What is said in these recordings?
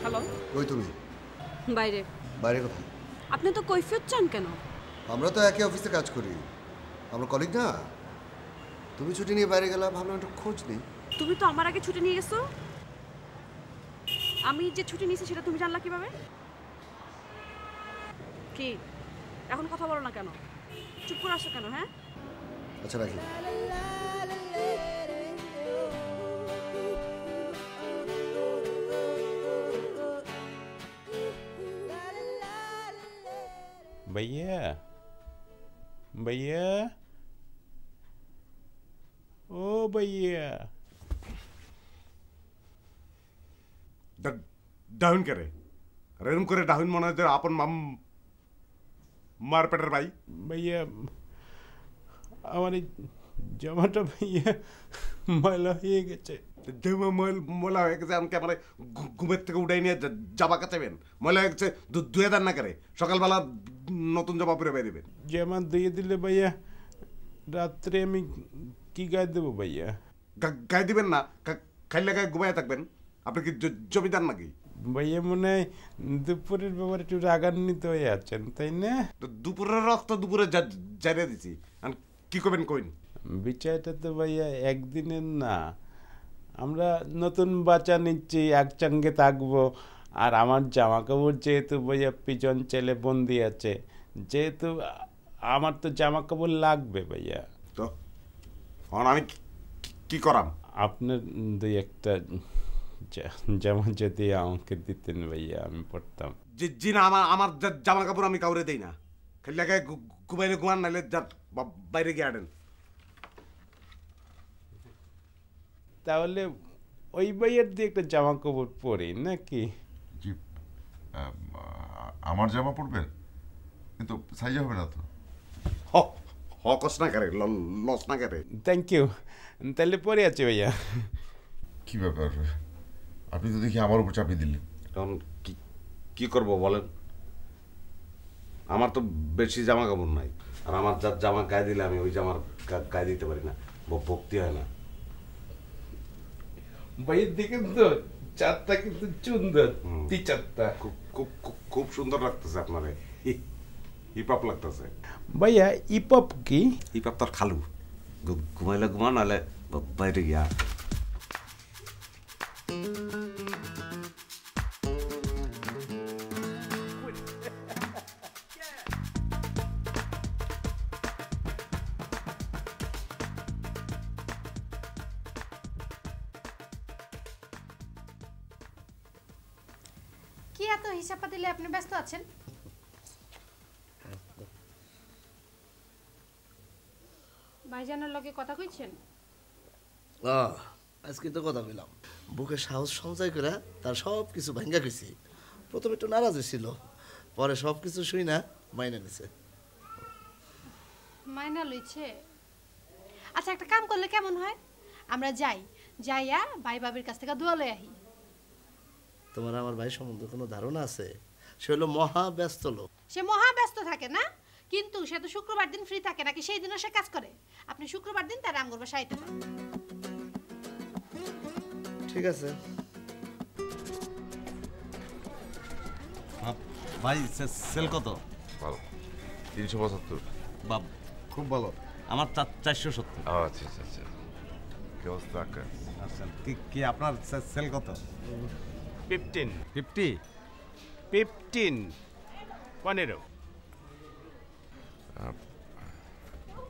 Hello, কই তুমি? বাইরে। বাইরে কোথায়? আপনি তো কৈফিয়ত চান কেন? আমরা তো একই অফিসে কাজ করি, আমরা কলিগ না। তুমি ছুটি নিয়ে বাইরে গেলা, ভাবলাম একটু খোঁজ নেই। তুমি তো আমার আগে ছুটি নিয়ে গেছো। আমি যে ছুটি নিয়েছি সেটা তুমি জানলা কিভাবে? কি এখন কথা বলো না কেন? চুপ করে আসো কেন? হ্যাঁ, আচ্ছা রাখি। भैया भैया ओ भैया ডাউন করে এরকম করে ডাউন মনে হয় আপন মার পেটের ভাই। भैया हमारी জামাটা भैया ময়লা হয়ে গেছে। ময়লা হয়ে গেছে, আমাকে আমার ঘুমের থেকে উঠাই নিয়ে জামা কাচাবেন। ময়লা হয়ে গেছে, ধুয়ে দেন না করে, সকালবেলা নতুন জামা পরে বেরোবেন। জামা ধুয়ে দিলে ভাইয়া রাত্রে আমি কি গায়ে দেবো ভাইয়া? গায়ে দিবেন না, খাইলে গায়ে ঘুমায় থাকবেন। আপনি কি জমিদার নাকি? ভাইয়া মনে হয় দুপুরের ব্যাপারে একটু রাগান্বিত হয়ে আছেন, তাই না? দুপুরের রক্ত দুপুরে জারিয়ে দিছি, কি করবেন কইন? বিচারটা তো ভাইয়া একদিনের না, আমরা নতুন বাচ্চা নিচ্ছি, একসঙ্গে থাকবো। আর আমার জামা কাপড় যেহেতু ভাইয়া পিছন ছেলে বন্দি আছে, যেহেতু আমার তো জামা কাপড় লাগবে ভাইয়া। তো আমি কি করাম? আপনার দুই একটা জামা যদি আমাকে দিতেন ভাইয়া, আমি পড়তাম। জি না, আমার জামা কাপড় আমি কাউরে দেই না। খালি গায়ে ঘুমাইলে ঘুমান, নাইলে বাইরে গিয়ে আনেন। তাহলে ওই ভাইয়ের দিয়ে একটা জামা কাপড় পরি নাকি? জি, আমার জামা পরবেন, কিন্তু সাইজে হবে না তো। হকস না করে, লস না করে। থ্যাংক ইউ, তাহলে পরে আছে ভাইয়া। কি ব্যাপার, আপনি তো দেখি আমার উপর চাপিয়ে দিলেন। তখন কি করবো বলেন? আমার তো বেশি জামা কাপড় নাই, আর আমার যার জামা গায়ে দিলে আমি ওই জামার গায়ে দিতে পারি না, ভক্তি হয় না। ভাইয়ের দেখেন তো চারটা কিন্তু সুন্দর, চারটা খুব সুন্দর লাগতেছে আপনারে, হিপ হপ লাগতেছে। ভাইয়া হিপ হপ কি? হিপ হপ তোর খালু, ঘুমাইলে ঘুমা, নাহলে বাইরে গিয়া। কি এত হিসাব পাতিলে আপনি ব্যস্ত আছেন? ভাইজানের লগে কথা কইছেন? আজকে তো কথা কইলাম, বুকে সাহস সঞ্চয় করে তার সব কিছু ভাঙ্গা কইছি। প্রথমে একটু নারাজ ছিল, পরে সব কিছু শুই না মাইনা নিছে। মাইনা লইছে? আচ্ছা, একটা কাম করলে কেমন হয়? আমরা যাইয়া ভাই বাবির কাছ থেকে দোয়া লই আহি। তোমার আমার ভাই সম্বন্ধে কোনো ধারণা আছে? সে হলো মহা ব্যস্ত লোক। সে মহা ব্যস্ত থাকে না, কিন্তু সে তো শুক্রবার দিন ফ্রি থাকে নাকি? সেই দিনও সে কাজ করে। আপনি শুক্রবার দিন তার আমগর বাসায় আইতে পারেন। ঠিক আছে ভাই, সেল কত? ভালো, 375। বাব, খুব ভালো। আমার 470। আচ্ছা আচ্ছা আচ্ছা, কি অবস্থা? আচ্ছা, কি আপনার সেল কত? 15 50? 15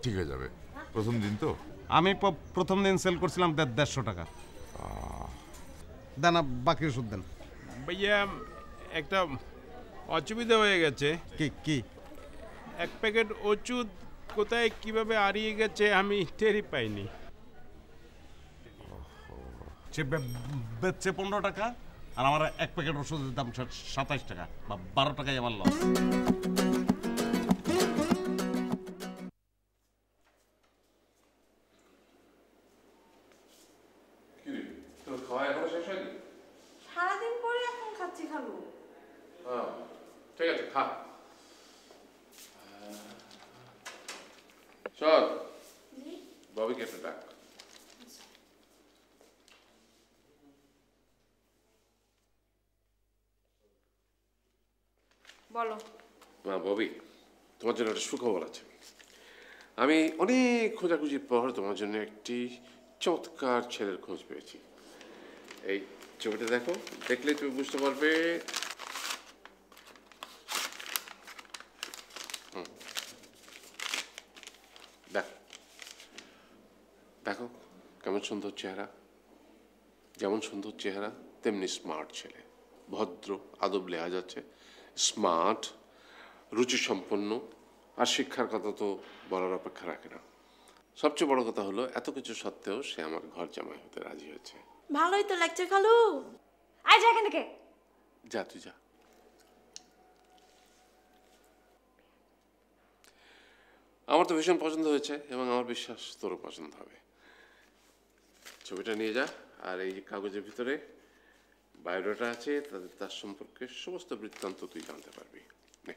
ঠিক হয়ে যাবে, প্রথম দিন তো। আমি প্রথম দিন সেল করছিলাম 150 টাকা। দেন, বাকি ওষুধ দেন। ভাইয়া একটা অসুবিধা হয়ে গেছে। কি? এক প্যাকেট ওষুধ কোথায় কিভাবে হারিয়ে গেছে আমি টেরই পাইনি। সে বেচছে 15 টাকা, আর আমার এক প্যাকেট ওষুধের দাম 27 টাকা, বা 12 টাকাই আমার লস। সারাদিন পরে এখন খাচ্ছি খালু। ঠিক আছে, খা। চল ববিকে একটা ডাক। বলো। মা ববি, তোমার জন্য একটা সুখবর আছে। আমি অনেক খোঁজাখুঁজির পর তোমার জন্য একটি চমৎকার ছেলের খোঁজ পেয়েছি। এই ছবিটা দেখো, দেখলে তুমি বুঝতে পারবে। দেখো দেখো কেমন সুন্দর চেহারা, যেমন সুন্দর চেহারা তেমনি স্মার্ট ছেলে, ভদ্র, আদব লেহাজ আছে, স্মার্ট, রুচিসম্পন্ন, আর শিক্ষার কথা তো বলার অপেক্ষা রাখে না। সবচেয়ে বড় কথা হলো এত কিছু সত্ত্বেও সে আমার ঘর জামাই হতে রাজি হয়েছে। ভালোই তো লাগছে খালু। আয় যা এখান থেকে। যা তুই যা। আমার তো ভীষণ পছন্দ হয়েছে এবং আমার বিশ্বাস তোরও পছন্দ হবে। ছবিটা নিয়ে যা, আর এই কাগজের ভিতরে বায়োডাটা আছে, তার সম্পর্কে সমস্ত বৃত্তান্ত তুই জানতে পারবি। নে।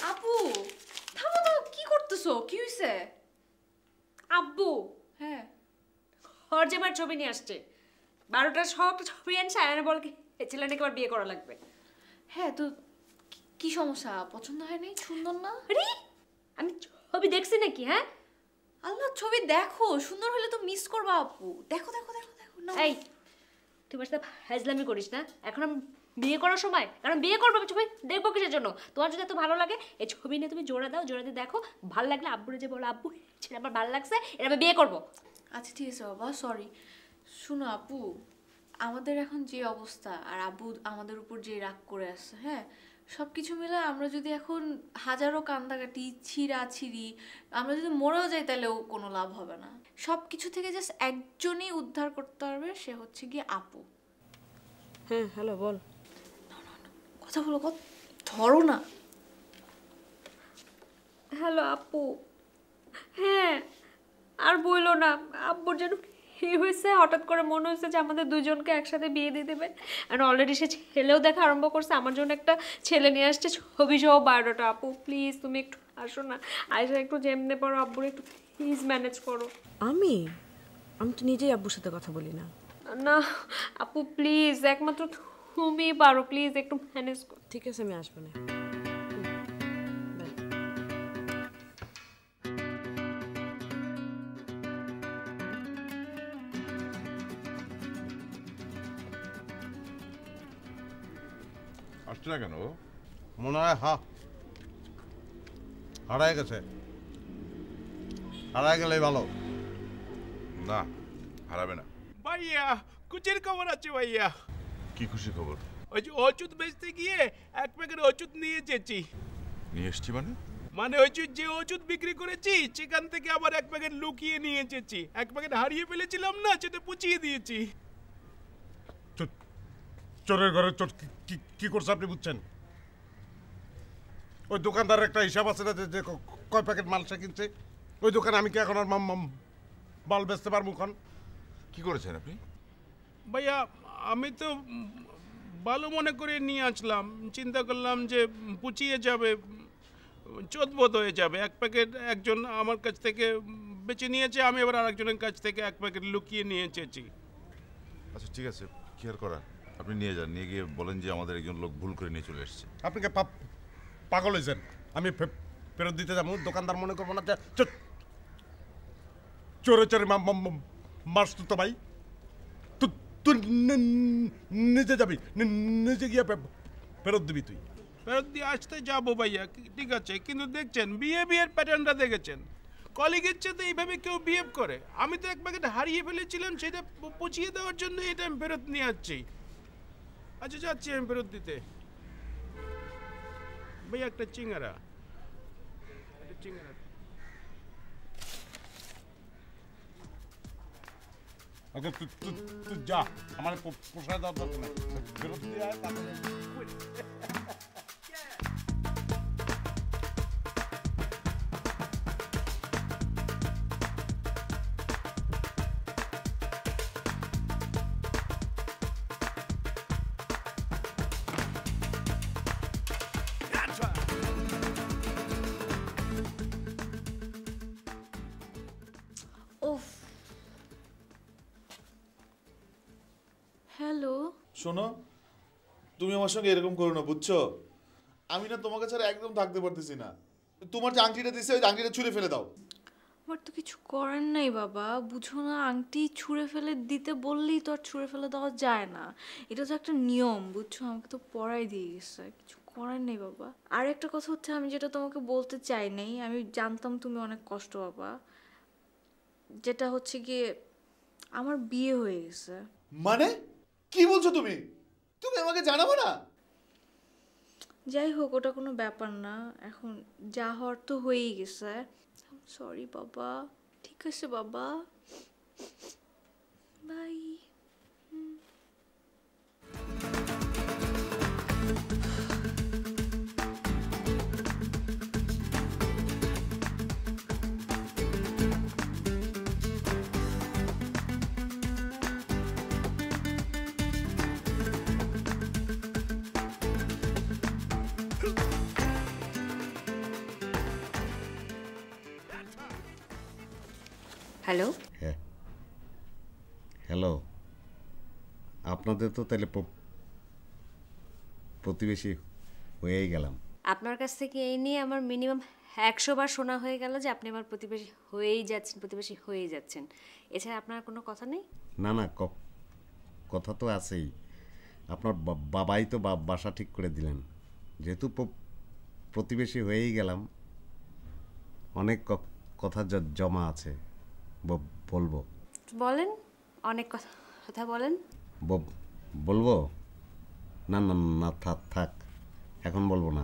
আপু থামো না, কি করতেছো? কি হইছে? আব্বু হ্যাঁ ঘর জামাইয়ের ছবি নিয়ে আসছে। 12টার সব ছবি আনছে, আর বল কি এই ছেলে নাকি আবার বিয়ে করা লাগবে। হ্যাঁ, তো কি সমস্যা? পছন্দ হয়নি? সুন্দর না? আরে আমি ছবি দেখছি নাকি? হ্যাঁ আল্লাহ, ছবি দেখো, সুন্দর হলে তো মিস করবা আপু। দেখো দেখো দেখো দেখো না। এই তুই আমার সাথে ফাজলামি করিস না। এখন আমি বিয়ে করার সময়, কারণ বিয়ে করবো, আমি ছবি দেখবো কিসের জন্য? তোমার যদি এত ভালো লাগে এই ছবি নিয়ে তুমি জোড়া দাও, জোড়া দিয়ে দেখো, ভালো লাগলে আব্বুরে যে বলো আব্বু ছেলে আমার ভালো লাগছে, এটা আমি বিয়ে করবো। আচ্ছা ঠিক আছে বাবা, সরি। শুনো আপু, আমাদের এখন যে অবস্থা আর আব্বু আমাদের উপর যে রাগ করে আসছে, হ্যাঁ, সব কিছু মিলে আমরা যদি এখন হাজারো কান্দাকাটি, ছিঁড়াছিঁড়ি, আমরা যদি মরেও যাই তাহলেও কোনো লাভ হবে না। সব কিছু থেকে জাস্ট একজনই উদ্ধার করতে পারবে, সে হচ্ছে গিয়ে আপু। হ্যাঁ হ্যালো বল। কথা বলো, ধরো না। হ্যালো আপু। হ্যাঁ আর বইলো না, আব্বুর যেন কি হয়েছে, হঠাৎ করে মনে হয়েছে যে আমাদের দুজনকে একসাথে বিয়ে দিয়ে দেবে। আর অলরেডি সে ছেলেও দেখা আরম্ভ করছে, আমার জন্য একটা ছেলে নিয়ে আসছে, ছবি সহ বায়োডাটা। আপু প্লিজ তুমি একটু আসো না, আয়সা একটু যেমনে পারো আব্বুর একটু প্লিজ ম্যানেজ করো। আমি তো নিজেই আব্বুর সাথে কথা বলি না। না আপু প্লিজ, একমাত্র তুমি পারো, প্লিজ একটু ম্যানেজ করো। ঠিক আছে, আমি আসবো না। আসছে না কেন? মনে হয় হারায় গেছে। হারায় গেলেই ভালো। না, হারাবে না। ভাইয়া খুশির খবর আছে ভাইয়া। কি খুশি খবর? ওই যে ওষুধ বেচতে গিয়ে এক প্যাকেট ওষুধ নিয়ে এসেছি। নিয়ে এসছি মানে? মানে ওই যে ওষুধ বিক্রি করেছি সেখান থেকে আবার এক প্যাকেট লুকিয়ে নিয়ে এসেছি। এক প্যাকেট হারিয়ে ফেলেছিলাম না, সেটা পুচিয়ে দিয়েছি। চোরের ঘরে চোর কি করছে আপনি বুঝছেন? ওই দোকানদারের একটা হিসাব আছে না, যে কয় প্যাকেট মাল সে কিনছে। ওই দোকানে আমি কি এখন আর মাল বেচতে পারবো? এখন কি করেছেন আপনি? ভাইয়া আমি তো ভালো মনে করে নিয়ে আসলাম, চিন্তা করলাম যে পুচিয়ে যাবে, চোদবোধ হয়ে যাবে। এক প্যাকেট একজন আমার কাছ থেকে বেছে নিয়েছে, আমি আবার আরেকজনের কাছ থেকে এক প্যাকেট লুকিয়ে নিয়ে এসেছি। আচ্ছা ঠিক আছে, কি আর করার, আপনি নিয়ে যান। নিয়ে গিয়ে বলেন যে আমাদের একজন লোক ভুল করে নিয়ে চলে এসেছে। আপনি কি পাগল হয়েছেন? আমি ফেরত দিতে যাবো? দোকানদার মনে করবো না চোরে চোরে মারছ তো ভাই। তুই নিজে যাবি, নিজে গিয়ে ফেরত দিবি। তুই ফেরত দিয়ে আসতে যাবো ভাইয়া, ঠিক আছে, কিন্তু দেখছেন বিহেভিয়ার প্যাটার্নটা দেখেছেন? কলিগের সাথে এইভাবে কেউ বিহেভ করে? আমি তো এক প্যাকেট হারিয়ে ফেলেছিলাম, সেটা পচিয়ে দেওয়ার জন্য এটা আমি ফেরত নিয়ে আসছি। আচ্ছা যাচ্ছি আমি ফেরত দিতে। ভাইয়া একটা চিংড়া। আচ্ছা তুই যা, আমার পোষায় দেওয়ার দরকার নেই। ফেরত দিয়ে আয়, তারপরে শোনো, তুমি আমার সঙ্গে এরকম করো না, বুঝছো? আমি না তোমাকে ছাড়া একদম থাকতে পারতেছি না। তোমার যে আংটিটা দিছে ওই আংটিটা ছুঁড়ে ফেলে দাও। আমার তো কিছু করার নাই বাবা, বুঝো না? আংটি ছুঁড়ে ফেলে দিতে বললেই তো আর ছুঁড়ে ফেলে দেওয়া যায় না, এটা তো একটা নিয়ম, বুঝছো? আমাকে তো পড়াই দিয়ে গেছে, কিছু করার নেই বাবা। আর একটা কথা হচ্ছে, আমি যেটা তোমাকে বলতে চাই নাই, আমি জানতাম তুমি অনেক কষ্ট বাবা, যেটা হচ্ছে গিয়ে আমার বিয়ে হয়ে গেছে। মানে কি বলছো তুমি? তুমি আমাকে জানাবো না? যাই হোক, ওটা কোনো ব্যাপার না, এখন যা হওয়ার তো হয়েই গেছে। সরি বাবা। ঠিক আছে বাবা, বাই। হ্যালো। হ্যাঁ, হ্যালো। আপনাদের তো তাহলে প্রতিবেশী হয়েই গেলাম। আপনার কাছ থেকে এই নিয়ে আমার মিনিমাম 100 বার শোনা হয়ে গেল যে আপনি আমার প্রতিবেশী হয়েই যাচ্ছেন। এছাড়া আপনার কোনো কথা নেই? না না, কথা তো আছেই। আপনার বাবাই তো বাসা ঠিক করে দিলেন। যেহেতু প্রতিবেশী হয়েই গেলাম, অনেক কথা জমা আছে, বলবো। বলেন, অনেক কথা বলেন। বলবো? না না না, থাক, এখন বলবো না।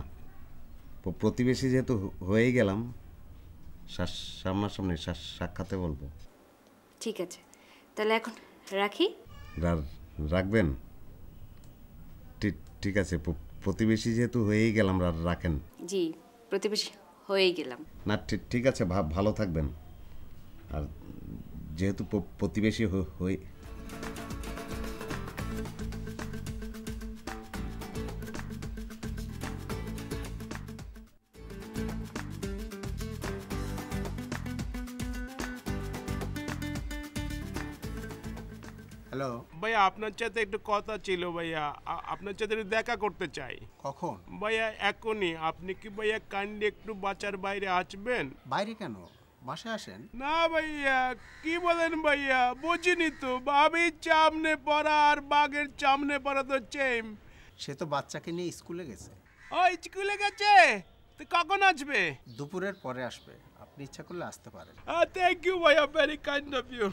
প্রতিবেশী যেহেতু হয়েই গেলাম, সামনাসামনি সাক্ষাতে বলবো। ঠিক আছে, তাহলে এখন রাখি। রাখবেন? ঠিক আছে, প্রতিবেশী যেহেতু হয়েই গেলাম, রাখেন। জি, প্রতিবেশী হয়েই গেলাম। না ঠিক আছে, ভালো থাকবেন। আর যেহেতু প্রতিবেশী হয়ে হ্যালো ভাইয়া, আপনার সাথে একটু কথা ছিল ভাইয়া, আপনার সাথে একটু দেখা করতে চাই। কখন? ভাইয়া এখনই। আপনি কি ভাইয়া কাইন্ডলি একটু বাচ্চার বাইরে আসবেন? বাইরে কেন, বাসায় আসেন। না ভাইয়া, কি বলেন ভাইয়া, বুঝিনি তো। ভাবির সামনে পড়া আর বাঘের সামনে পড়া তো সেম। সে তো বাচ্চাকে নিয়ে স্কুলে গেছে। ও স্কুলে গেছে? তো কখন আসবে? দুপুরের পরে আসবে, আপনি ইচ্ছা করলে আসতে পারেন। থ্যাংক ইউ ভাইয়া, ভেরি কাইন্ড অফ ইউ।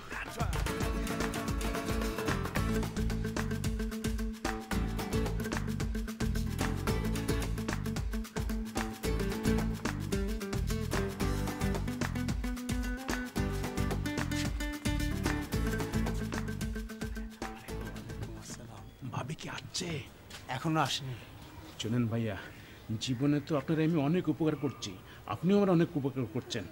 ভাবি কি আসছে? এখনো আসেনি। শোনেন ভাইয়া, জীবনে তো আপনারা আমি অনেক উপকার করছি, আপনিও আমার অনেক উপকার করছেন।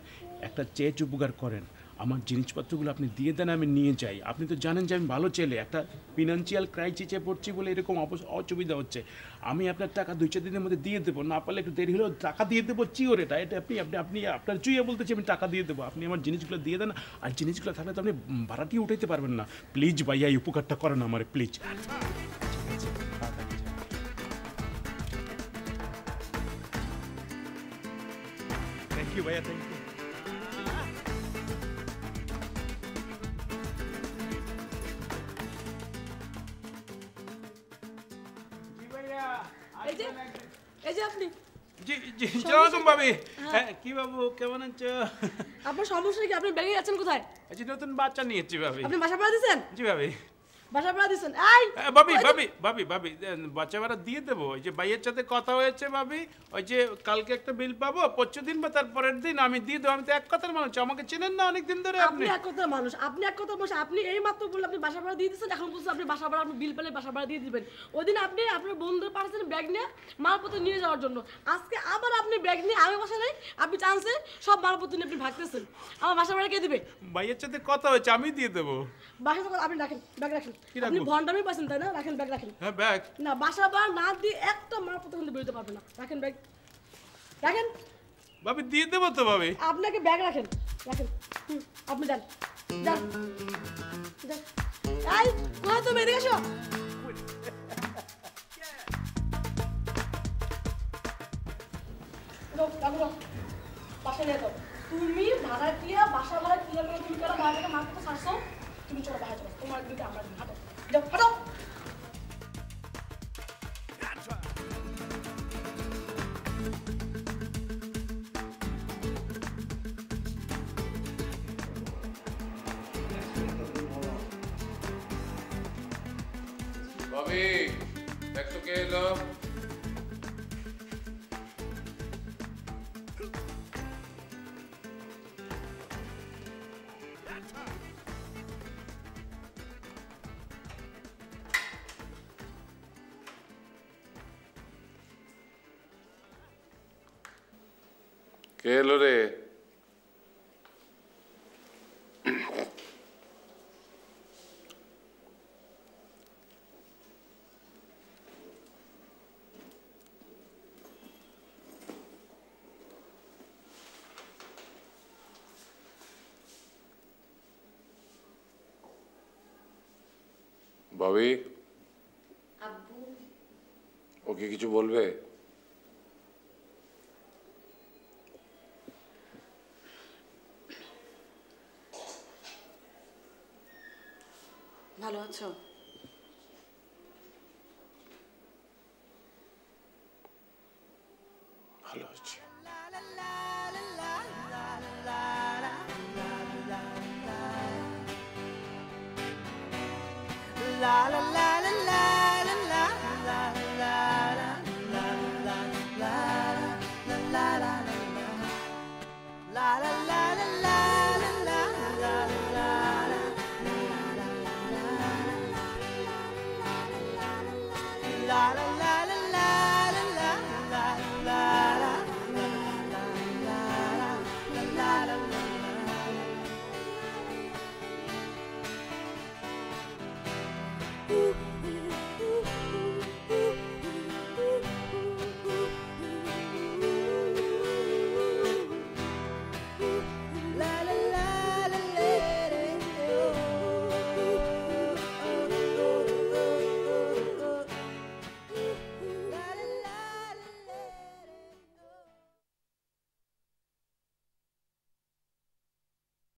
একটা চেজ উপকার করেন, আমার জিনিসপত্রগুলো আপনি দিয়ে দেন, আমি নিয়ে যাই। আপনি তো জানেন যে আমি ভালো ছেলে, একটা ফিনান্সিয়াল ক্রাইসিসে পড়ছি বলে এরকম অসুবিধা হচ্ছে। আমি আপনার টাকা 2-4 দিনের মধ্যে দিয়ে দেবো, না পারলে একটু দেরি হলেও টাকা দিয়ে দেবো। চিওর এটা আপনি আপনার চুইয়ে বলতেছি, আমি টাকা দিয়ে দেবো। আপনি আমার জিনিসগুলো দিয়ে দেন, আর জিনিসগুলো থাকলে তো আপনি ভাড়াটিও উঠাইতে পারবেন না। প্লিজ ভাইয়া, এই উপকারটা করেন আমার, প্লিজ। থ্যাংক ইউ ভাইয়া, থ্যাংক ইউ। এই যে আপনি। জি জি, আসসালামু ভাবি। হ্যাঁ, কি বাবু, কেমন আছো? আপনার সমস্যা কি? আপনি বেরিয়ে যাচ্ছেন কোথায়? আজ নতুন বাচ্চা নিয়েছি ভাবি। আপনি বাসা ভাড়া দিয়েছেন? জি ভাবি। বাসা ভাড়া দিয়েছেন? এই ভাবি বাচ্চা ভাড়া দিয়ে দেবো। ওই যে ভাইয়ের সাথে কথা হয়েছে ভাবি, ওই যে কালকে একটা বিল পাবো, 25 দিন বা তার পরের দিন আমি দিয়ে দেবো। আমি তো এক কথার মানুষ, আমাকে চেনেন না অনেক দিন ধরে আপনি এক কথার মানুষ, আপনি এক কথার মানুষ। আপনি এই মাত্র বললেন আপনি বাসা ভাড়া দিয়ে দিয়েছেন, এখন বলছেন আপনি বাসা ভাড়া, আপনি বিল পেলে বাসা ভাড়া দিয়ে দিবেন। ওইদিন আপনি আপনার বন্ধুর পাঠাচ্ছেন ব্যাগ নিয়ে মালপত্র নিয়ে যাওয়ার জন্য, আজকে আবার আপনি ব্যাগ নিয়ে আমি বাসা নেই, আপনি চান্সে সব মালপত্র নিয়ে আপনি ভাগতেছেন। আমার বাসা ভাড়া কে দিবে? ভাইয়ের সাথে কথা হয়েছে, আমি দিয়ে দেবো। বাসা ভাড়া আপনি রাখেন, ব্যাগ রাখেন। আপনি ভন্ডামি পাচ্ছেন তাই না? রাখেন ব্যাগ, রাখেন। হ্যাঁ ব্যাগ না, বাসা ভাড়া না দিয়ে একটা মালপত্র কিন্তু বেরোতে পারবে না। রাখেন ব্যাগ, রাখেন। ভাবি দিয়ে দেবো তো ভাবি। আপনাকে ব্যাগ রাখেন, রাখেন। আপনি যান, যান, যান। এই কোথায় তুমি? এদিকে এসো। বাসা নিয়ে যাও তুমি ভাড়াটিয়া বাসা ভাড়া ক্লিয়ার করে তুমি কেন ভাড়া থেকে মারতে ছাড়ছো তুমি চলো বাইরে চলো তোমার দিকে আমরা হাঁটো যাও হাঁটো ববি দেখছো কে এলো? কে এলো রে? ববি, আব্বু ওকে কিছু বলবে? ভালো আছো? ভালো আছি। La la la